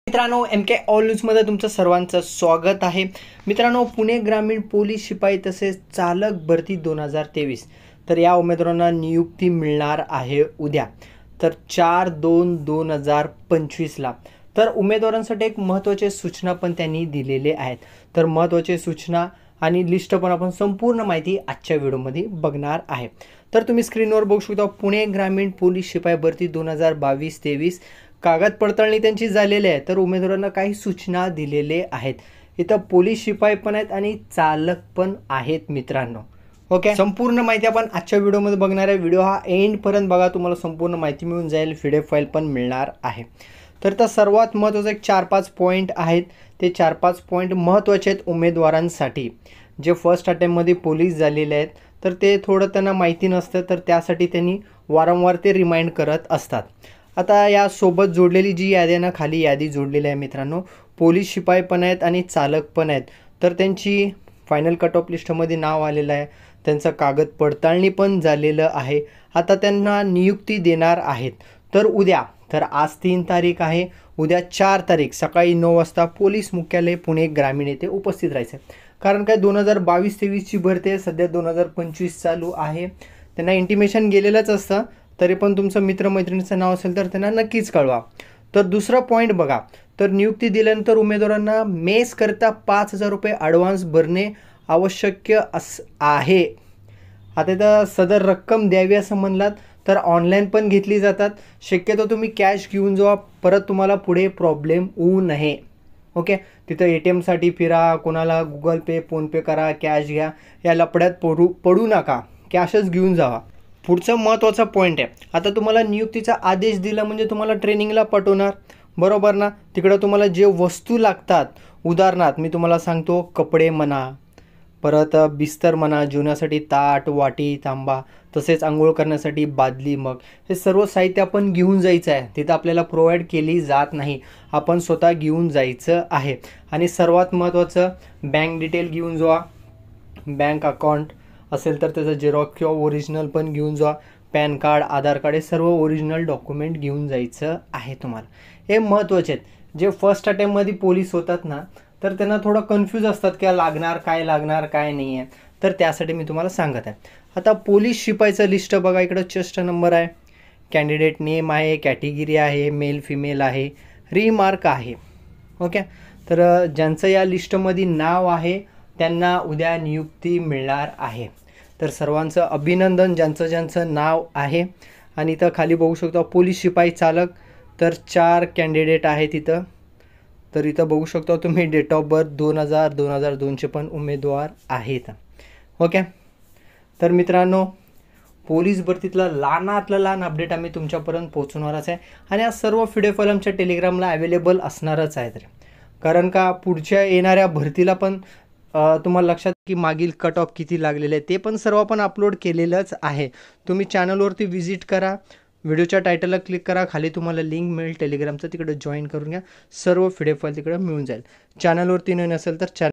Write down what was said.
मित्रांनो, MK all न्यूजमध्ये तुमचं सर्वांचं स्वागत आहे। मित्रांनो, पुणे ग्रामीण पोलीस शिपाई तसेच चालक भरती 2023 तर या उमेदवारांना नियुक्ती मिळणार आहे उद्या, तर 4/2/2025 ला। तर उमेदवारांसाठी एक महत्त्वाची सूचना पण त्यांनी दिलेले आहेत। तर महत्त्वाची सूचना आणि लिस्ट पण आपण संपूर्ण माहिती आजच्या व्हिडिओमध्ये बघणार आहे। तर तुम्ही स्क्रीनवर बघू शकता, पुणे ग्रामीण पोलीस शिपाई भरती 2022-23 कागद पडताळणी त्यांची झालेली आहे। तर उमेदवारांना काही सूचना दिलेले आहेत। इथं पोलीस शिपाई पण आहेत आणि चालक पण आहेत मित्रांनो। ओके, संपूर्ण माहिती आपण आजच्या व्हिडिओमध्ये बघणार आहे। व्हिडिओ हा एंड पर्यंत बघा, तुम्हाला संपूर्ण माहिती मिळून जाईल, PDF फाईल पण मिळणार आहे। तर सर्वात महत्त्वाचं एक 4-5 पॉईंट आहेत, ते 4-5 पॉईंट महत्त्वाचे आहेत उमेदवारांसाठी जे फर्स्ट अटेम्प्टमध्ये पोलीस झालेले आहेत। तर ते थोडं त्यांना माहिती नसतं, तर त्यासाठी त्यांनी वारंवार ते रिमाइंड करत असतात। आता या सोबत जोडलेली जी यादी आहे ना, खाली यादी जोडलेली आहे मित्रांनो, पोलीस शिपाई पण आहेत आणि चालक पण आहेत। तर त्यांची फायनल कट ऑफ लिस्टमध्ये नाव आलेलं आहे, त्यांचं कागद पडताळणी पण झालेलं आहे। आता त्यांना नियुक्ती देणार आहेत। तर उद्या, तर आज 3 तारीख आहे, उद्या 4 तारीख सकाळी 9 वाजता पोलीस मुख्यालय पुणे ग्रामीण येथे उपस्थित राहायचं। कारण काय 2022-23ची भरती आहे, सध्या 2025 चालू आहे। त्यांना इंटिमेशन गेलेलंच असतं, तरी पण तुमचं मित्रमैत्रिणीचं नाव असेल तर त्यांना नक्कीच कळवा। तर दुसरा पॉईंट बघा, तर नियुक्ती दिल्यानंतर उमेदवारांना मेस करता 5,000 रुपये ॲडव्हान्स भरणे आवश्यक आहे। आता इथं सदर रक्कम द्यावी असं म्हणलात तर ऑनलाईन पण घेतली जातात। शक्यतो तुम्ही कॅश घेऊन जावा, परत तुम्हाला पुढे प्रॉब्लेम होऊ नये। ओके, तिथं ATMसाठी फिरा, कोणाला गुगल पे फोनपे करा, कॅश घ्या, या लपड्यात पडू नका, कॅशच घेऊन जावा। पुढचं महत्त्वाचा पॉईंट आहे, आता तुम्हाला नियुक्तीचा आदेश दिला म्हणजे तुम्हाला ट्रेनिंगला पाठवणार, बरोबर ना। तिकडं तुम्हाला जे वस्तू लागतात, उदाहरणार्थ मी तुम्हाला सांगतो, कपडे म्हणा, परत बिस्तर म्हणा, जेवणासाठी ताट वाटी तांबा, तसेच आंघोळ करण्यासाठी बादली मग, हे सर्व साहित्य आपण घेऊन जायचं आहे। तिथं आपल्याला प्रोव्हाइड केली जात नाही, आपण स्वतः घेऊन जायचं आहे। आणि सर्वात महत्त्वाचं, बँक डिटेल घेऊन जा, बँक अकाउंट असेल तर त्याचं झेरॉक्स किंवा ओरिजिनल पण घेऊन जा, पॅन कार्ड आधार कार्ड हे सर्व ओरिजिनल डॉक्युमेंट घेऊन जायचं आहे तुम्हाला। हे महत्त्वाचे आहेत। जे फर्स्ट अटेम्प्टमध्ये पोलीस होतात ना, तर त्यांना थोडं कन्फ्यूज असतात की लागणार काय नाही आहे, तर त्यासाठी मी तुम्हाला सांगत आहे। आता पोलीस शिपाईचं लिस्ट बघा, इकडं चेस्ट नंबर आहे, कॅन्डिडेट नेम आहे, कॅटेगरी आहे, मेल फिमेल आहे, रिमार्क आहे। ओके, तर ज्यांचं या लिस्टमध्ये नाव आहे त्यांना उद्या नियुक्ती मिळणार आहे। तर सर्वांचं अभिनंदन ज्यांचं नाव आहे। आणि इथं खाली बघू शकता पोलीस शिपाई चालक, तर 4 कॅन्डिडेट आहेत इथं। तर इथं बघू शकता तुम्ही डेट ऑफ बर्थ 2000 2002चे पण उमेदवार आहेत। ओके, तर मित्रांनो, पोलीस भरतीतला लहानातलं लहान अपडेट आम्ही तुमच्यापर्यंत पोहोचवणारच आहे। आणि हा सर्व PDF फाईल आमच्या टेलिग्रामला अवेलेबल असणारच आहे। कारण का पुढच्या येणाऱ्या भरतीला पण तुम्हाला लक्षात की मागील कट ऑफ किती लागलेले आहे ते पण सर्व आपण अपलोड केलेलंच आहे। तुम्ही चॅनलवरती व्हिजिट करा, व्हिडिओच्या टायटलला क्लिक करा, खाली तुम्हाला लिंक मिळेल टेलिग्रामचं, तिकडे जॉईन करून घ्या, सर्व PDF फाईल तिकडे मिळून जाईल। चॅनलवरती नवीन असेल तर